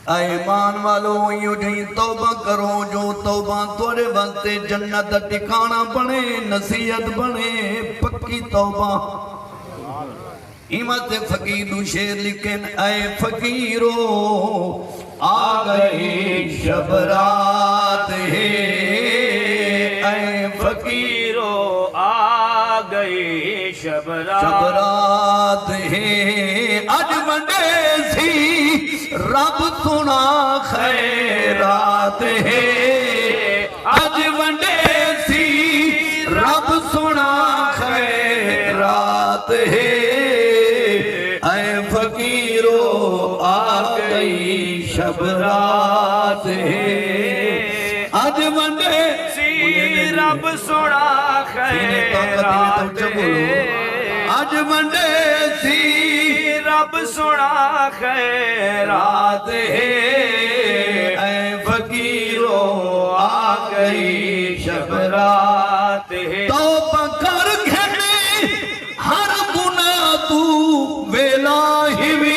ایمان والو یوں توبہ کرو جو توبہ توڑے واسطے جنت ٹھکانہ بنے نصیحت بنے پکی توبہ ایمت فقیر شیر لکھن اے فقیرو آ گئی شب رات ہے اے فقیرو آ گئی شب رات ہے اج منڈے سی رب سنا خیرات ہے اج منڈے سی رب سنا خیرات ہے اے فقیرو آ گئی شب رات ہے اج منڈے سی رب سنا خیرات ہے اج منڈے سی رب سنا خیرات ہے اے فقیرو آ گئی شب رات ہے توبہ کر گھنے ہر گناہ تو ویلا ہوئی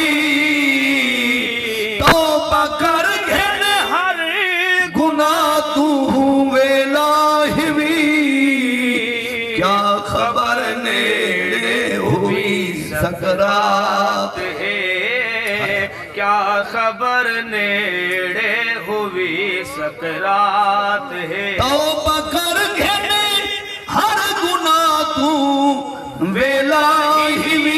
توبہ کر گھنے ہر گناہ تو ویلا ہوئی کیا خبر نیڑے ہوئی سکرات ہے کیا خبر نیڑے ہوئی سکرات ہے توبہ کر گھنے ہر گناہ تو ویلا ہوئی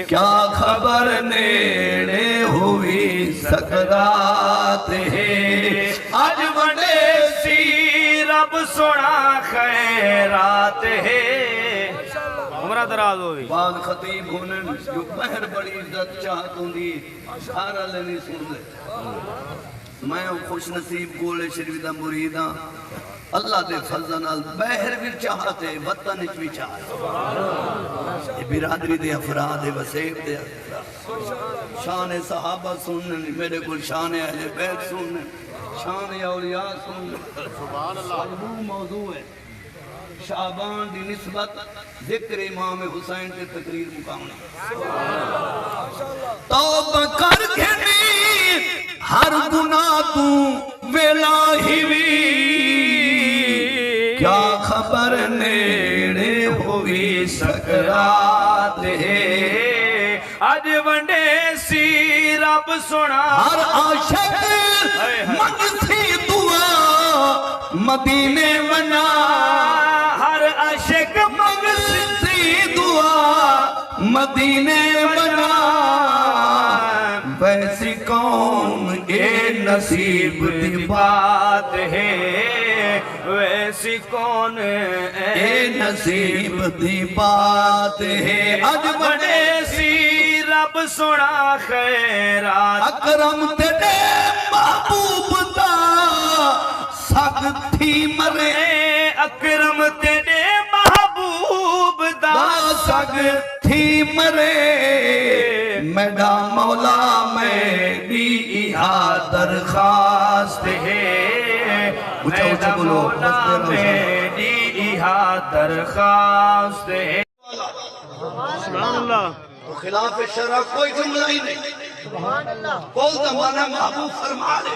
کیا خبر نیڑے ہوئی سکرات ہے اج بڑے سی رب سونا خیرات ہے عمرہ دراز ہوئی بعد خطیب ہونے جو بہر بڑی عزت چاہت ہوں دی سارا لینی سن دے میں خوش نصیب گولے شریف دا مریداں اللہ دے فضلنال بہر بھی چاہتے وطن اچ بھی چاہتے یہ برادری دے افراد دے وسیب دے شان صحابہ سنن میرے کل شان اہل بیت سنن شان اولیاء سنن سبحان اللہ موضوع ہے شعبان دی نسبت ذکر امام حسین کے تقریر مقامنا توبہ کر گھنی ہر گناہ تو ویلا ہوئی کیا خبر نیڑے ہوئی سکرات ہے اج ونڈے سی رب سونا ہر عاشق منگ سی دعا مدینے ونا ہر عاشق منگ سی دعا مدینے ونا ویسی کون اے نصیب دی بات ہے ویسی کون اے نصیب دی بات ہے اج بڑے سی رب سونا خیرات اکرم تیرے محبوب دا سگ تھی مرے اکرم تیرے محبوب دا سگ تھی مرے میڈا مولا میری درخواست ہے اچھا بولو میری درخواست ہے سبحان اللہ تو خلاف شرع کوئی جملہ ہی نہیں کول دا مانا محبوب فرما لے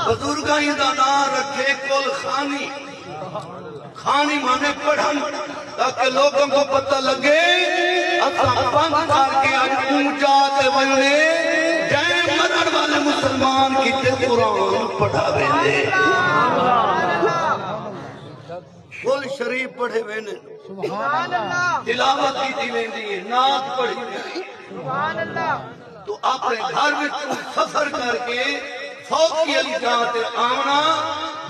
بزرگاں دا نام رکھے کول خانی خانی مانے پڑھن تاکہ لوگوں کو پتہ لگے اصلا بند کر کے آج اونچا تے وننے جائیں مرن والے مسلمان کی تے قرآن پڑھا ویندے کل شریف پڑھے ویندے تلاوت کی دی ویندی ہے نعت پڑھی ویندی تو اپنے گھر میں سفر کر کے فوت کی علی جاتے آمنا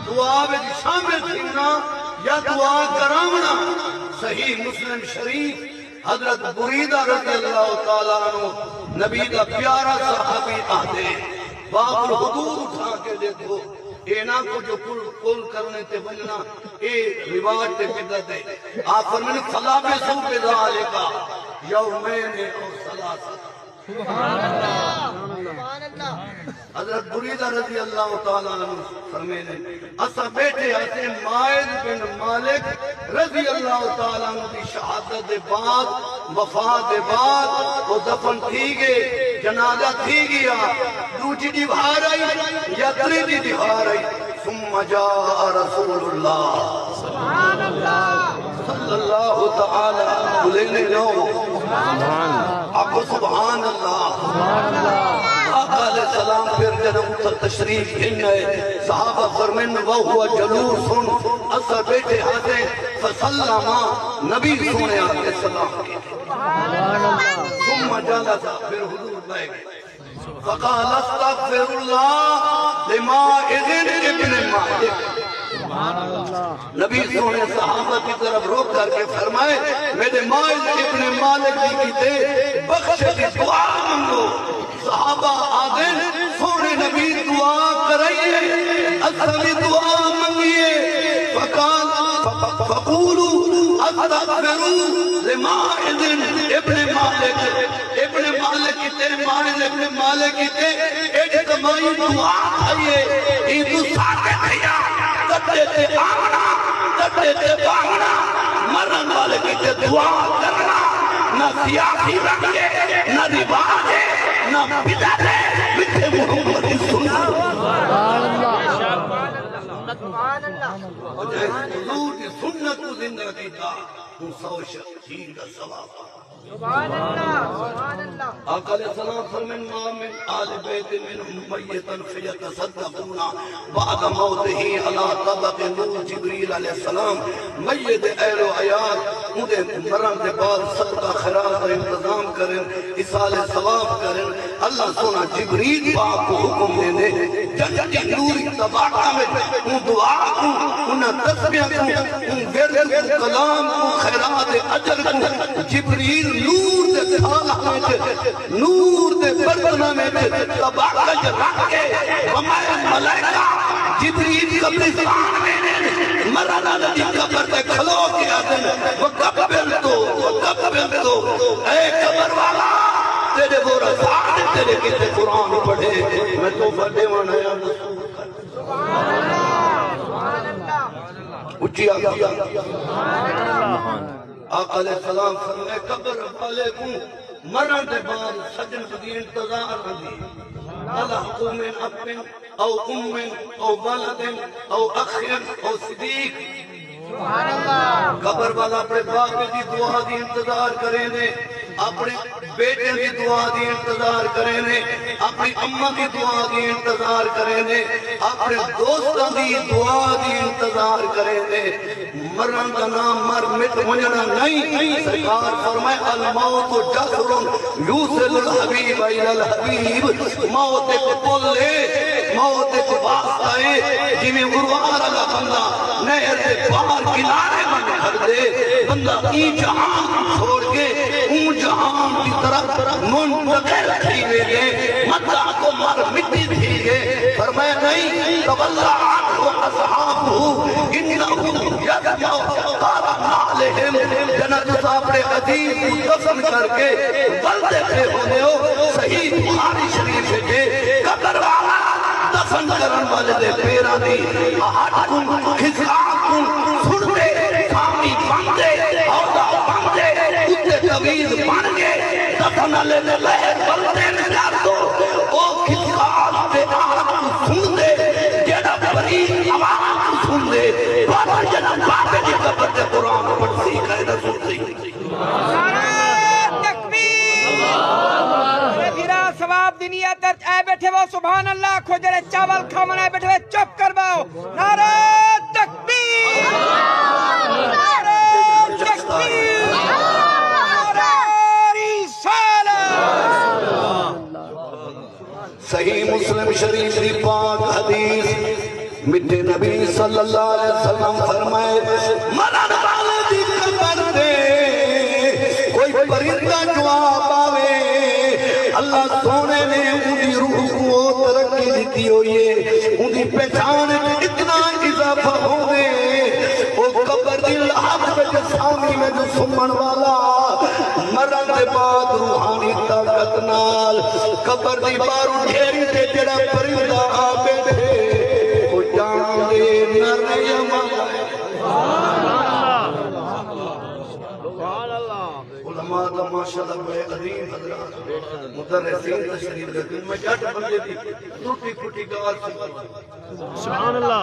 دعا میں شامل تھینا یا دعا کرامنا صحیح مسلم شریف حضرت بریدہ رضی اللہ تعالیٰ عنہ نبی کا پیارا صحابی آتے باب الحدود اٹھا کے دیکھو اینا کو جو کل کرنے تے بننا اے رواج تے بدت ہے آپ فرمائیں صلاح بے سو پہ ذالکا یومین اور ثلاثہ سبحان اللہ حضرت بریدہ رضی اللہ تعالیٰ عنہ فرمینے اسا بیٹھے ہتے مائد بن مالک رضی اللہ تعالیٰ عنہ کی شہادت بعد وفات بعد وہ دفن تھی گئے جنازہ تھی گیا دوجی دیوار آئی یا تریجی دیوار آئی ثم جاء رسول اللہ صلی اللہ تعالی علیہ وسلم آپ کو سبحان اللہ آقا علیہ السلام پھر جنم تر تشریف گھنے صحابہ فرمین وہو جلوسن اثر بیٹھے ہاتھے فسلما نبی سونے علیہ السلام کی ثم جلسا پھر حضور لے گئے فقال استغفر اللہ لما اذن ابن مالک نبی سونے صحابہ کی طرف روک کر کے فرمائے میرے مائل ابن مالک جی کی تے بخش کی دعا منگو صحابہ آگئے سونے نبی دعا کرائیے اصلی دعا منگیے فقولوا استغفروا لما اذن ابن مالک کی تے مائل ابن مالک کی تے ایک کمائی دعا آئیے ایدو ساکے دیا کتے تے آمنا کتے تے باغنا مرن والے کی تے دعا کرنا نہ سیاسی رنگے نہ رواجے نہ بدعت ہے بچے محمد سنت حضور کی سنت کو زندہ دیتا ہوں سو شخصین کا ثواب سبحان اللہ آقا علیہ السلام فرمین ما من آل بیت منہم میتن فیتصدقون بعد موتہی علا طبق نور جبریل علیہ السلام میت اہل و عیاد انہیں مرن دے بعد صدقہ خیرات کا انتظام کریں اصال ثواب کریں اللہ سونا جبریل پاک کو حکم دینے جنتی نوری طبقہ میں ان دعا کو ان تسبیح کو ان ورد کو کلام کو خیرات اجر کو جبریل نور دے تھالہ نور دے برتنہ میں تباکج رکھ کے ومائے ملائکہ جبریل قبرستان میں مرانا ندی قبر تے کھلو کیا دن وقبل تو اے قبر والا تیرے وہ رسال تیرے کتے قرآن پڑھے میں تو فردے منایا نسول سبحان اللہ اچھی آگیا آقا علیہ السلام فرمائے قبر والے کو مرن دے بعد سجن کی انتظار دی الحق من اب او ام او ولد او اخ او صدیق سبحان اللہ قبر والا اپنے باپ کی دعا دی انتظار کریں دے اپنے بیٹے کی دعا دی انتظار کریں دے اپنی اماں کی دعا دی انتظار کریں دے اپنے دوستوں کی دعا دی انتظار کریں دے مرن کا نام مر مٹ منجنا نہیں سرکار فرمائے الموت جسر یوسل الحبیب الى الحبیب موت کو بولے موت کو واسطہ ہے جنہیں غروار اللہ بندہ نہر سے باہر کنارے میں کھڑ دے بندہ ای جہان چھوڑ کے اون جہان کی طرف منتقل تھی گئے مدہ کو مر مٹی تھی گئے فرمائے نہیں تولہ عنہ اصحابہ انہوں یجمعوا قارن علیہم جنت صاحبِ عزیز کو دفن کر کے بلدے پہ ہونے ہو صحیح بخاری شریف کے قبر والا دفن کرن والے دے پیرا دی آہٹ کن خسکان کن سنتے کامی بندے عہدہ بندے اتنے طویز بن گئے دفن لینے لہر بلدے میں جا دو او خسکان پہ آہٹ کن سنتے جیڑا بری آواز سن دے بابا جنم بابے جی قبر دے قرآن پڑھ سیکھا ہے رسول ثواب دنیا تر اے بیٹھے وہ سبحان اللہ کھو جڑے چاول کھاون اے بیٹھے چپ کرواؤ نعرہ تکبیر نعرہ تکبیر نعرہ رسالت صحیح مسلم شریف کی پاک حدیث میٹھے نبی صلی اللہ علیہ وسلم فرمائے مرن والے دی قبر دے کوئی پرندہ جواب آوے اللہ سونے نے اندھی روح کو ترقی دیتی ہوئی ہے اندھی پہچان اتنا اضافہ ہوئے وہ قبر دی لحظ پہ جسامی میں جو سمن والا مرن دے بعد روحانی طاقت نال قبر دی بارو ڈھیری تے جڑا پرندہ آ بیٹھے وہ جان دے نر یمن علماء دا ماشاءاللہ بڑے عظیم حضرات مدرسین تشریف رکھتے میں جٹ بندے دی ٹوٹی پھوٹی گال سنتا سبحان اللہ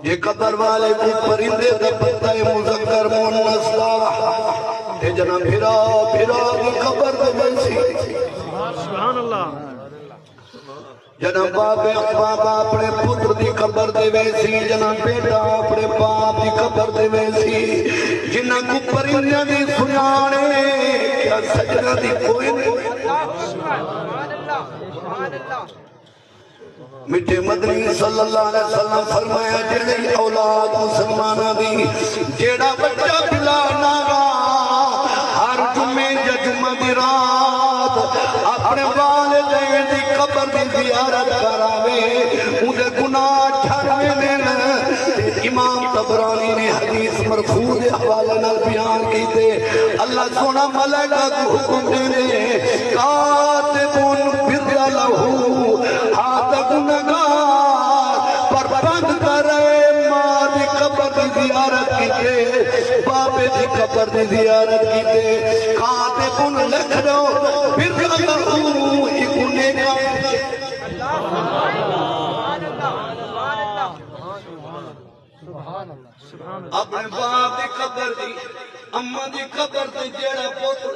یہ قبر والے کو پرندے دا پتہ مذکر مونس دا اے جنا بھرا دی قبر دے ویسی سبحان اللہ جنا باپ اپنے پتر دی قبر دے ویسی جنا بیٹا اپنے باپ دی قبر دے ویسی جنہ کو پرندے دی سنانے کیا سجنہ دی کوئی نہیں میٹھے مدنی صلی اللہ علیہ وسلم فرمایا جڑی اولاد مسلمانہ دی جیڑا بچہ بلا ناگا ہر جمعے جمعہ دی رات اپنے والدین دی قبر دی زیارت کراوے انہیں گناہ چھڑوے دین امام طبرانی نے حدیث مرفوع دے حوالے نال بیان کی تے اللہ سونا ملائکہ کو حکم دینے کاتبون بر لہو ہاتھ گنگار پر بند کرے ماں دی قبر دی زیارت کیتے بابے دی قبر دی زیارت کیتے کاتبون لکھ دو بر لہو اکنے کا اپنے باپ دی قبر دی اماں دی قبر دی جیڑا پوتر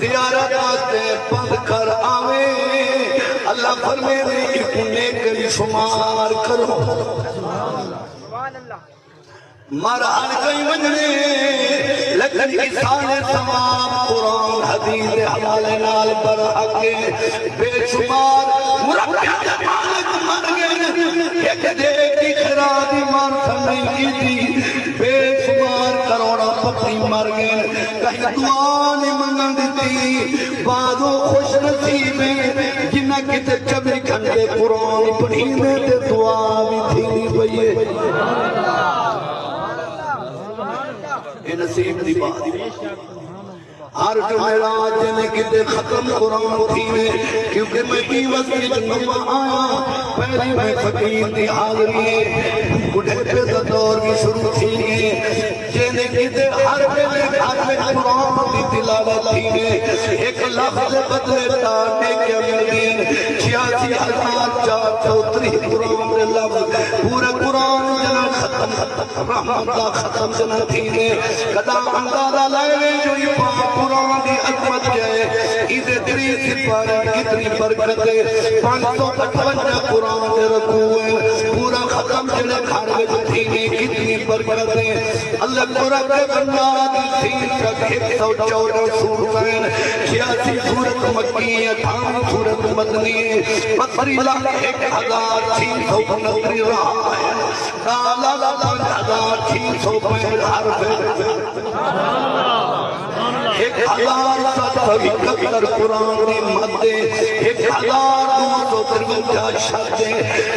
زیارت آتے بند کر آوے اللہ فرمے دے اکنے کے شمار کرو مرحل کئی منجنے لیکن اسال ثواب قرآن حدیث حوالے نال برحقے بے شمار مرحب مالک مر گئے ایک دے کی خرادی مار سنگی کی تھی بے شمار کروڑا پتی مر گئے کہیں دعا نہیں منگن دیتی بعدو خوش نصیبیں جنہ کی تے چبی گھنٹے قرآن پڑھینے تے دعا بھی تھی بھئیے یہ نصیب دی بات ہر جمعرات جنہیں کتے ختم قرآن تھی کیونکہ میں کی وقت جنوبہ آیا پہلی میں فقیر دی حاضری بڑھے پہ دور کی شروع تھی جنہیں کتے ہر پہلے گھر میں قرآن دی تلاوت تھی ایک لفظ بدلے تانے کے ملین 86,430 قرآن دے لفظ پورے قرآن جنہ ختم رحمت دا ختم جنہ تھی قدام اندازہ لائے جو یہ پاک قرآن دی عظمت جائے اسے تری سپارے کتنی برکت ہے 555 قرآن دے رکوع پورا ختم جنہ کھاڑے جو تھی کتنی برکت ہے اللہ قرآن کے بندہ دی تھی تک 114 سورتیں 86 سورت مکی 58 سورت مدنی بطری لاکھ 1,629 رہا ہے دالا 5,665 حرف ایک 1,771 قرآن دی مدے 1,253 شدے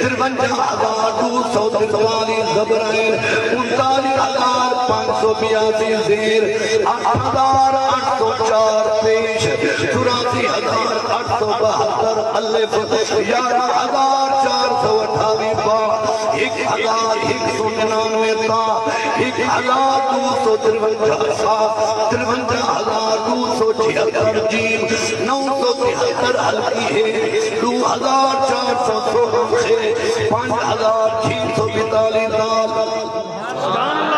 53,243 زبرائن 39,582 زیر 8,804 پیش 84,872 الف 11,428 با 1,199 تا 1,253 صاف 53,276 جیم 973 حلقی ہے 2,416 ہے 5,642 دال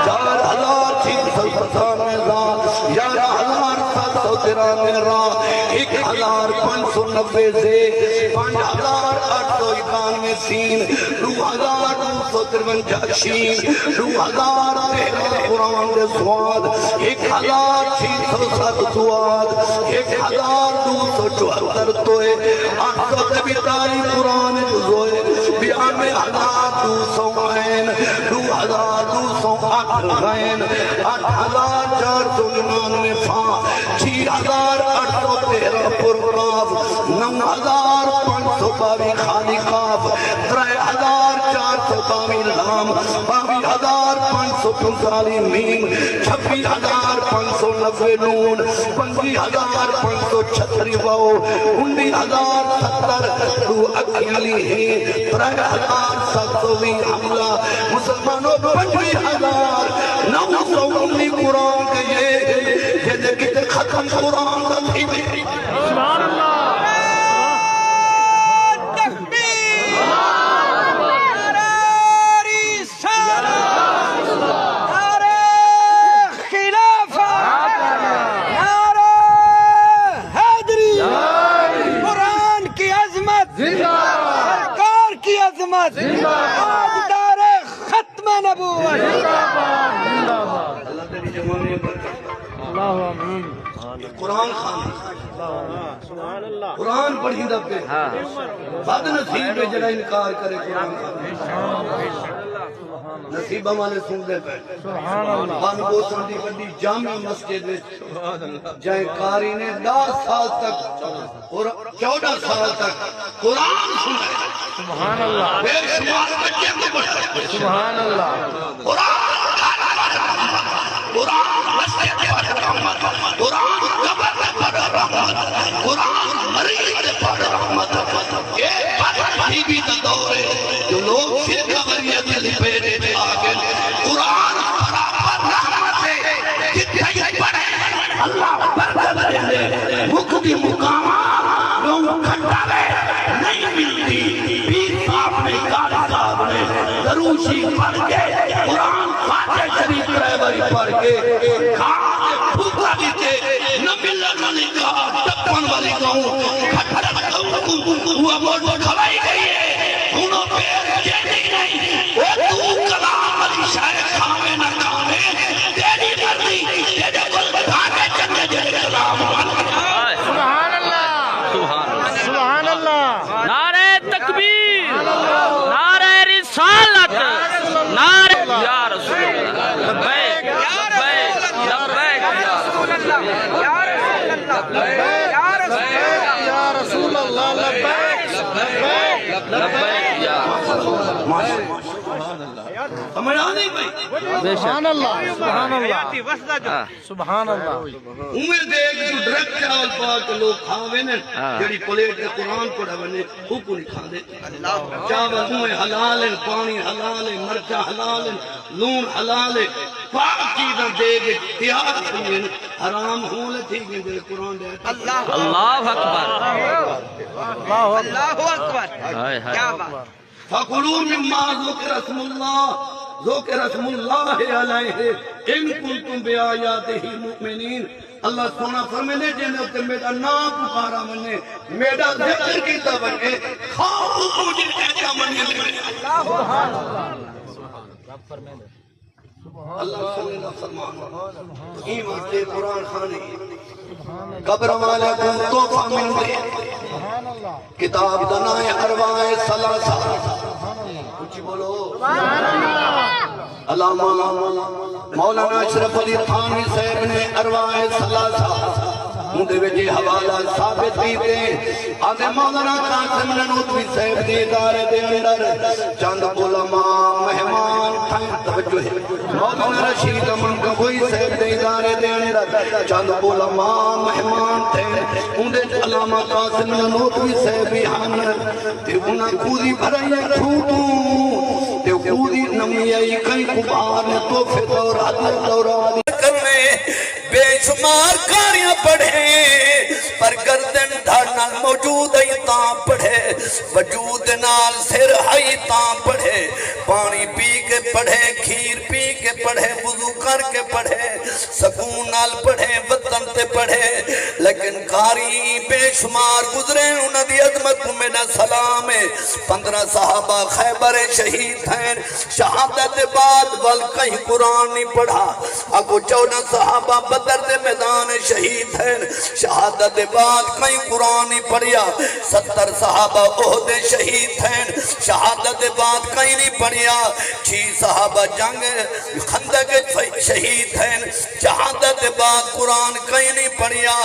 4,697 دال 11,793 را 1,590 سے 5,891 سین 2,253 شین 2,013 قرآن دے سواد 1,607 سواد 1,274 توئے 842 قرآن جزوئے 92,200 غین 2,208 غین 8,499 فا 6,813 پرقاف 9,522 خالی قاف 3,422 لام 22,545 میم 26,590 نون 25,536 واو 19,070 تو اکیلی ہیں 3,720 حملہ مسلمانوں 25,919 قرآن کے یہ کہتے ختم قرآن کا تھی سبحان اللہ تاجدار ختم نبوت قرآن خان قرآن پڑھی دبے بد نصیب ہے جڑا انکار کرے قرآن خان نصیبہ والے سن دے پہ خان بوسن دی بڑی جامع مسجد میں جائے قاری نے 10 سال تک اور 14 سال تک قرآن سنا ہے سبحان اللہ بے شمار بچے کو پڑھا سبحان اللہ قرآن مسجد پر رحمت قرآن قبر پر رحمت قرآن مریض پر رحمت یہ پڑھی بھی دور ہے جو لوگ شرکہ وریت لپیٹے میں آگے قرآن پر رحمت ہے جتنے پڑھے اللہ برکت دے مقدی مقامات لوگ کھٹالے نہیں ملتی پیر صاحب نے کالی صاحب نے دروشی پڑھ کے قرآن فاتح شریف رہبری پڑھ کے کھاتے پھوکا دیتے نہ ملن والی کہا ٹپن والی کہوں کھٹڑا کہوں وہ موڑ کھوائی گئی ہے انہوں پیر جیدی نہیں وہ تو کلام والی شاید کھامے نہ کھامے تیری مرضی تیرے گل بھاگے چندے جیدے کلام سبحان اللہ سبحان اللہ نعرہ تکبیر نعرہ رسالت نعرہ یا رسول اللہ لبیک لبیک لبیک یا رسول اللہ لبیک لبیک لبیک یا سمجھ آنے بھائی سبحان اللہ سبحان اللہ سبحان اللہ عمر دے جو ڈرک چاول پاک لوگ کھاوے نے جڑی پلیٹ کے قرآن پڑھا بنے خوب نہیں کھا دے چاول ہمیں حلال ہے پانی حلال ہے مرچہ حلال ہے لون حلال ہے پاک چیزیں دے گے تیار ہوئے حرام ہولے تھی گئے دے قرآن دے اللہ اکبر اللہ اکبر کیا بات فَقُلُوا مِمَّا ذُكِرَ اسْمُ اللَّهِ ذُكِرَ اسْمُ اللَّهِ عَلَيْهِ إِن كُنتُم بِآيَاتِهِ مُؤْمِنِينَ اللہ سونا فرمینے جنہیں اپنے میرا نام پکارا مننے میرا ذکر کیتا بنے خواب مجھے کہتا مننے اللہ صلی اللہ فرمان ایمان دے قرآن خانے قبر والے کو توفہ مل دے کتاب دنائے ارواح سلاسہ کچھ بولو علامہ مولانا اشرف علی تھانوی صاحب نے ارواح سلاسہ مندے ویجے حوالہ ثابت بھی دے آدھے مولانا قاسم ننوتوی صاحب دے ادارے دے اندر چند علماء مہمان تھائیں توجہ ہے مولانا رشید امن گوئی صاحب دے ادارے دے اندر چند علماء مہمان تھے مندے علامہ قاسم ننوتوی صاحب بھی ہن تے انہاں کودی بھرائی کھوٹوں تے کودی نمی آئی کئی کبار نے توفے دورات کرنے بے شمار کاریاں پڑھے پر گردن دھڑنا موجود ہے تاں پڑھے وجود نال سر ہے تاں پڑھے پانی پی کے پڑھے کھیر پی کے پڑھے وضو کر کے پڑھے سکون نال پڑھے وطن تے پڑھے لیکن کاری بے شمار گزرے انہاں دی عظمت میرا سلام ہے 15 صحابہ خیبر شہید ہیں شہادت بعد ول کہیں قرآن نہیں پڑھا اگو 14 صحابہ بدر دے میدان شہید ہیں شہادت بعد کہیں قرآن نہیں پڑھیا 70 صحابہ احد شہید ہیں شہادت بعد کہیں نہیں پڑھیا 6 صحابہ جنگ خندق شہید ہیں شہادت بعد قرآن کہیں نہیں پڑھیا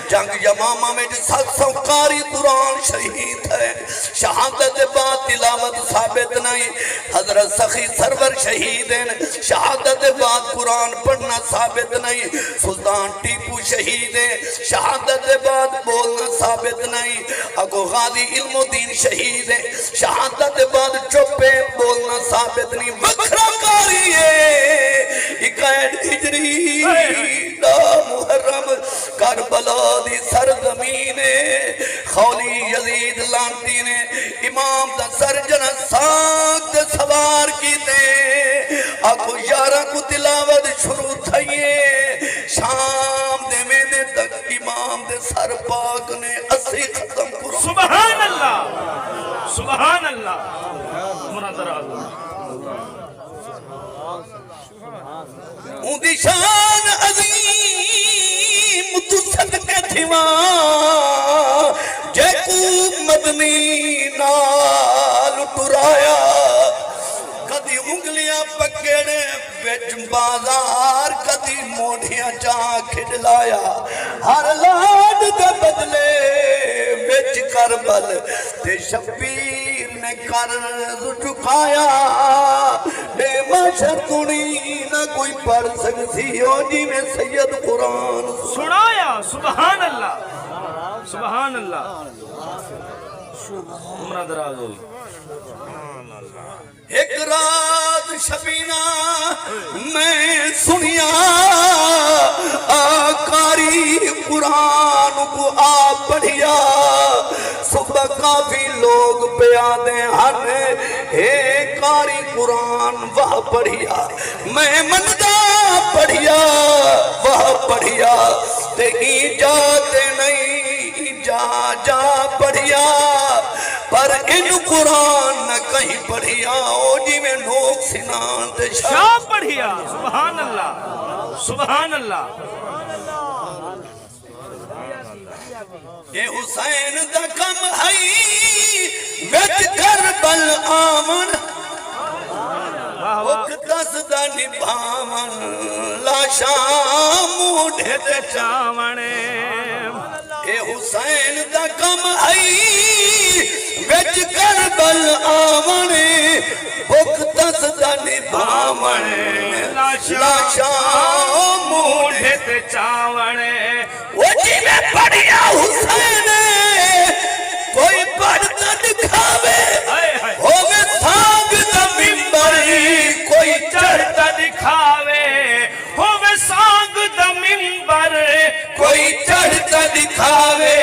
جنگ یمامہ میں 700 قاری قرآن شہید ہے شہادت بعد تلاوت ثابت نہیں حضرت سخی سرور شہید ہیں شہادت بعد قرآن پڑھنا ثابت نہیں سلطان ٹیپو شہید ہیں شہادت بعد بولنا ثابت نہیں اگو غازی علم الدین شہید ہیں شہادت بعد چپے بولنا ثابت نہیں وکھرا کاری ہے اکائد ہجری دا محرم کربلا دی سرزمین خولی یزید لانتی نے امام دا سرجن ساکھ دے سوار کی دے آکو یارہ کو تلاوت شروع تھائیے شام دے میں دے تک امام دے سر پاک نے اسی ختم کرو سبحان اللہ سبحان اللہ مناظر آزم اون دی شان عظیم تو صدقے تھیواں جے کو مدنی نال ٹرایا کدی انگلیاں پکڑے بچ بازار کدی موڑیاں چاہ کھڑلایا ہر لاڈ دے بدلے بچ کربل تے شبیر نے قرض چکایا بے معاشر کنی نہ کوئی پڑھ سکتی ہو جی میں سید قرآن سنایا سبحان اللہ سبحان اللہ عمرہ دراز ہوئی ایک رات شبینہ میں سنیا آکاری قرآن کو آپ پڑھیا صبح کافی لوگ پہ آدھے ہن ایک کاری قرآن وہ پڑھیا میں مندہ پڑھیا وہ پڑھیا تے جاتے نہیں جا پڑھیا پر ان قرآن نہ کہیں پڑھیا او جی میں نوک سنان تے شاہ پڑھیا سبحان اللہ سبحان اللہ یہ حسین دا کم ہے ویٹ کربل آمن وقتس دا نبھامن لاشام موڑے تے چاونے اے حسین دا کم آئی ویچ کربل آونے وقتس دا نبھامنے لاشام موڑے تے چاونے وہ جی میں پڑھیا حسین کوئی پڑھتا دکھاوے ہووے سانگ دا ممبری کوئی چڑھتا دکھاوے ہووے سانگ دا ممبر کوئی چڑھتا دکھاوے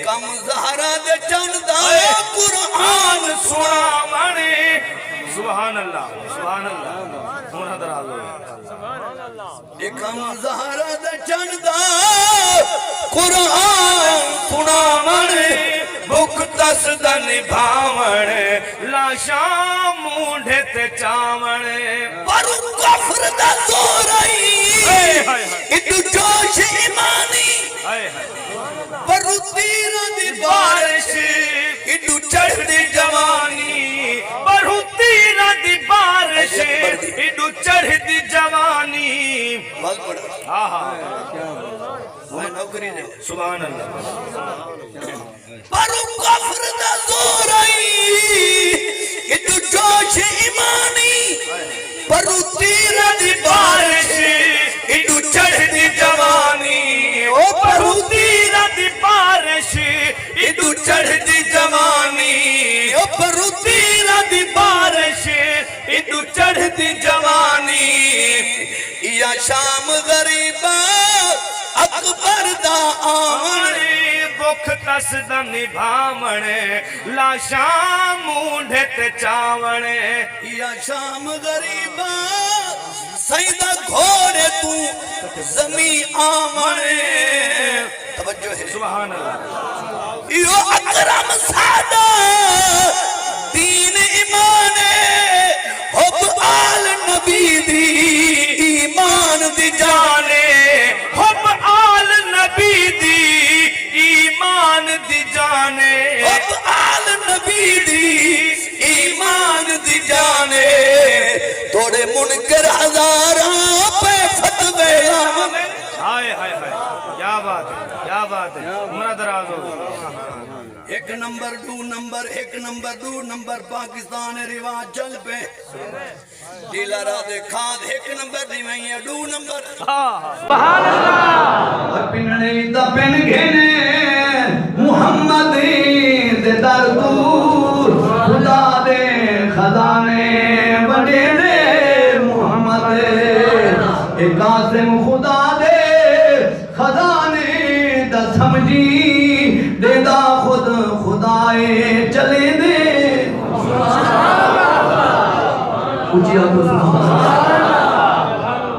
کم زہرہ دے چندہ قرآن سنا مانے سبحان اللہ سبحان اللہ مناظر آزم کم زہرہ دے چندہ قرآن سنا مانے بکتس دا نبھاونے لاشاں موڑے تے چاونے پرو کفر دا زورائی اتو جوش ایمانی پرو تیرہ دی بارش اتو چڑھ دی جوانی پرو تیرہ دی بارش اتو چڑھ دی جوانی بھل پڑھا آہا میں نوکری دے سبحان اللہ پرو کفر دا زورائی اتو جوش ایمانی پرو تیرہ دی بارش اتو چڑھ دی جوانی او پرو تیرہ دی بارش اتو چڑھ دی جوانی او پرو تیرہ دی بارش اتو چڑھ دی جوانی یا شام غریبہ اکبر دا آنے بخ تس دا نبھامنے لاشاں موڑے تے چاونے یا شام غریبہ سیدہ گھوڑے تو زمین آمنے توجہ ہے سبحان اللہ یو اکرم سادہ دین ایمانے حب آل نبی دی ایمان دی جانے حب آل نبی دی ایمان دی جانے حب آل نبی دی ایمان دی جانے توڑے منکر ہزاراں پہ فتوے ہائے ہائے ہائے کیا بات ہے، کیا بات ہے، عمرہ دراز ہو. ایک نمبر دو نمبر ایک نمبر دو نمبر پاکستان رواج چل پہ ڈیلا رات کھاد ایک نمبر دی میں ہے دو نمبر سبحان اللہ پننے دا پن گھنے محمد دے در دور خدا دے خزانے بڑے دے محمد ایک قاسم خدا دے خزانے دا سمجھی دے دا خود خدائے چلے دے اچھی آپ کو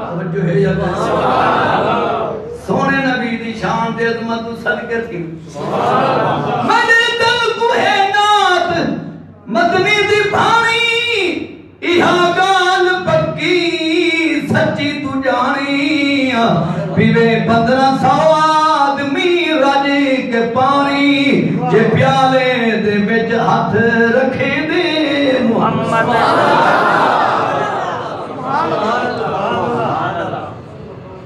سمجھو ہے یا سونے نبی دی شان دے عظمت صدقے تھی مدے دل کو ہے نات مدنی دی بھانی ایہا گال پکی سچی تو جانی پیوے 1500 آدمی راجے کے پانی جے پیالے دے بچ ہاتھ رکھے دے محمد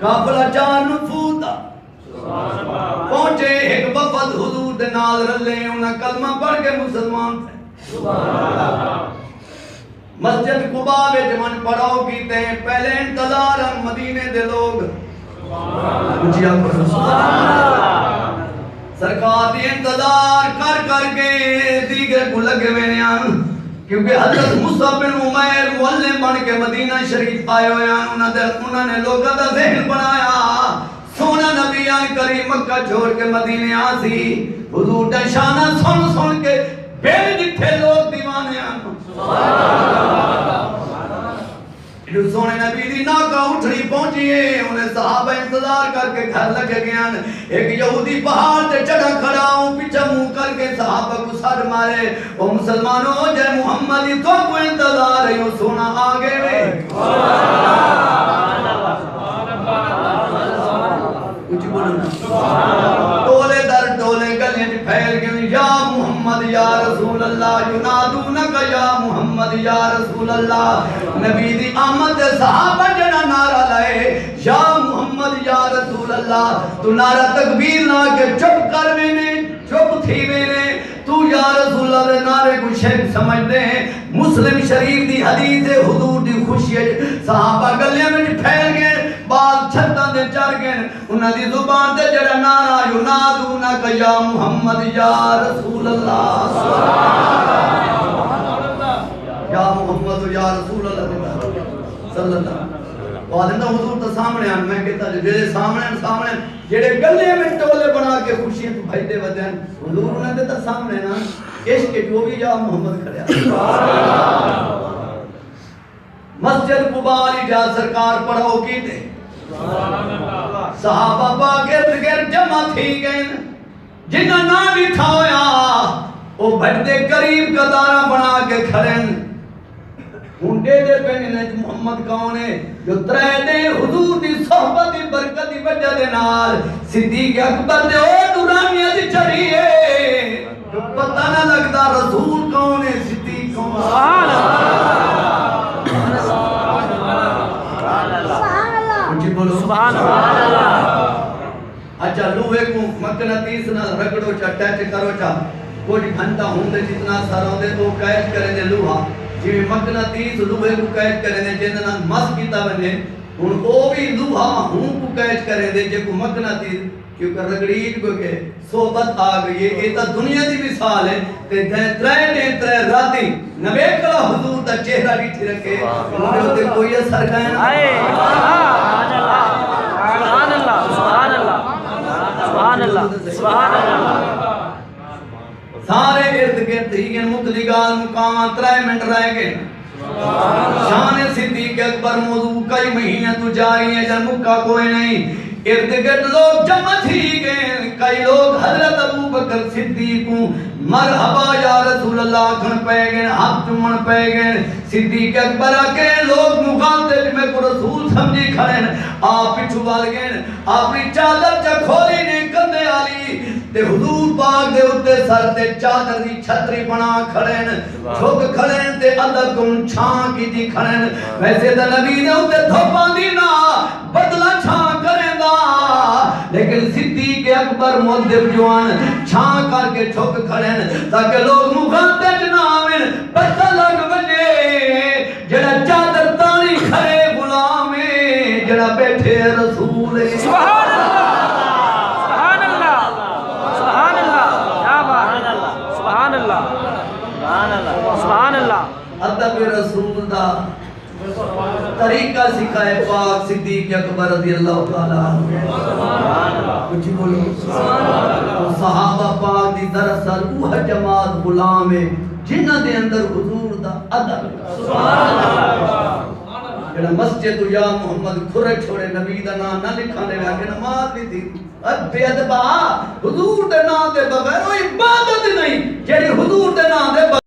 قافلہ چار نفودا پہنچے ایک وفد حضور دے نال رلے انہاں کلمہ پڑھ کے مسلمان تھے مسجد قباء وچ من پڑھاؤ کیتے ہیں پہلے انتظار مدینے دے لوگ جی آپ سرکار دی انتظار کر کر کے دیگر کو لگے ہوئے ہیں کیونکہ حضرت مصعب بن عمیر معلم بن کے مدینہ شریف آئے ہوئے ہیں انہوں نے لوگوں کا ذہن بنایا سونا نبی کریم مکہ چھوڑ کے مدینے آسی حضور دا شانہ سن سن کے پھر جتھے لوگ دیوانے ہیں جو سونے نبی دی ناکہ اٹھڑی پہنچی ہے انہیں صحابہ انتظار کر کے گھر لگے گیا ایک یہودی پہاڑ تے چڑھا کھڑا ہوں پیچھے منہ کر کے صحابہ کو سر مارے وہ مسلمانوں جے محمدی تو کو انتظار ہے سونا آگے میں کچھ بولنا ٹولے در ٹولے گلیاں پھیل گئے یا محمد یا رسول اللہ ینادونک یا محمد یا رسول اللہ نبی دی آمد صحابہ جنا نعرہ لائے یا محمد یا رسول اللہ تو نعرہ تکبیر نہ کہ چپ کر میں چپ تھی میں تو یا رسول اللہ دے نعرے کو شرک سمجھ دے مسلم شریف دی حدیث حضور دی خوشی صحابہ گلیاں میں پھیل گئے بال چھتاں دے چڑھ گئے انہاں دی زبان تے جڑا نعرہ ینادونک یا محمد یا رسول اللہ یا محمد یا رسول اللہ صلی اللہ وعدہ حضور تا سامنے آن میں کہتا جڑے سامنے جڑے گلے میں ٹولے بنا کے خوشیاں تو بھائی دے ودے حضور انہوں نے تا سامنے نا عشق کے جو بھی یا محمد کھڑیا مسجد قباء علی جا سرکار پڑھاؤ کی دے صحابہ پاک ارد گرد جمع تھی گئے جنہاں نہ بھی تھاویا وہ بھٹے قریب قطارہ بنا کے کھڑیں ہونڈے دے پہنے محمد کون ہے جو ترے دے حضور دی صحبت دی برکت دی وجہ دے نال صدیق اکبر دے او نورانیہ دی چڑھی ہے جو پتہ نہ لگتا رسول کون ہے صدیق کون سبحان اللہ اچھا لوہے کو مقناطیس نہ رگڑو چا ٹچ کرو چا کچھ گھنٹہ ہوندے جتنا ساروں دے تو قید کرے دے لوہا جی مقناطیس لوہے کو قید کرے دے جتنا مس کیتا بنے ہن او بھی لوہا ہوں کو قید کرے دے جے کو مقناطیس کیونکہ رگڑیج کو کہ صحبت آ گئی ہے یہ تا دنیا دی مثال ہے تے ترے راتی نبی کلا حضور دا چہرہ ڈٹھی رکھے انہوں تے کوئی اثر کھائے سبحان اللہ سبحان اللہ سبحان اللہ سبحان اللہ سارے ارد گرد ہی گئے مطلقان مقامات 3 منٹ رہ گئے شان صدیق اکبر موضوع کئی مہینہ تو جاری ہے جن مکہ کوئی نہیں ارد گرد لوگ جمع تھی گئے کئی لوگ حضرت ابو بکر صدیق کو مرحبا یا رسول اللہ کھن پہ گئے ہاتھ چمن پہ گئے صدیق اکبر کے لوگ مخاطب میں کو رسول سمجھی کھڑے آپ پچھو وال گئے اپنی چادر چا کھولی نے کندے آلی تے حضور پاک دے اتے سر تے چادر دی چھتری بنا کھڑے جھک کھڑے تے اندر کن چھان کی دی کھڑے ویسے تے نبی دے اتے دھوپاں دی نا بدلا چھان کریں دا لیکن صدیق اکبر مؤدب جوان چھان کر کے چھک کھڑے ہیں تاکہ لوگ مخاطب نہ آویں پتہ لگ وجے جڑا چادر تانی کھڑے غلام ہے جڑا بیٹھے رسول ہے سبحان اللہ سبحان اللہ کیا بات ہے سبحان اللہ سبحان اللہ ادب رسول دا طریقہ سکھائے پاک صدیق اکبر رضی اللہ تعالیٰ عنہ کچھ بولو تو صحابہ پاک دی دراصل وہ جماعت غلام ہے جنہ دے اندر حضور دا ادب جڑا مسجد یا محمد کھرے چھوڑے نبی دا نام نہ لکھانے لگا کہ نماز بھی تھی بے ادبا حضور دے نام دے بغیر وہ عبادت نہیں جڑی حضور دے نام دے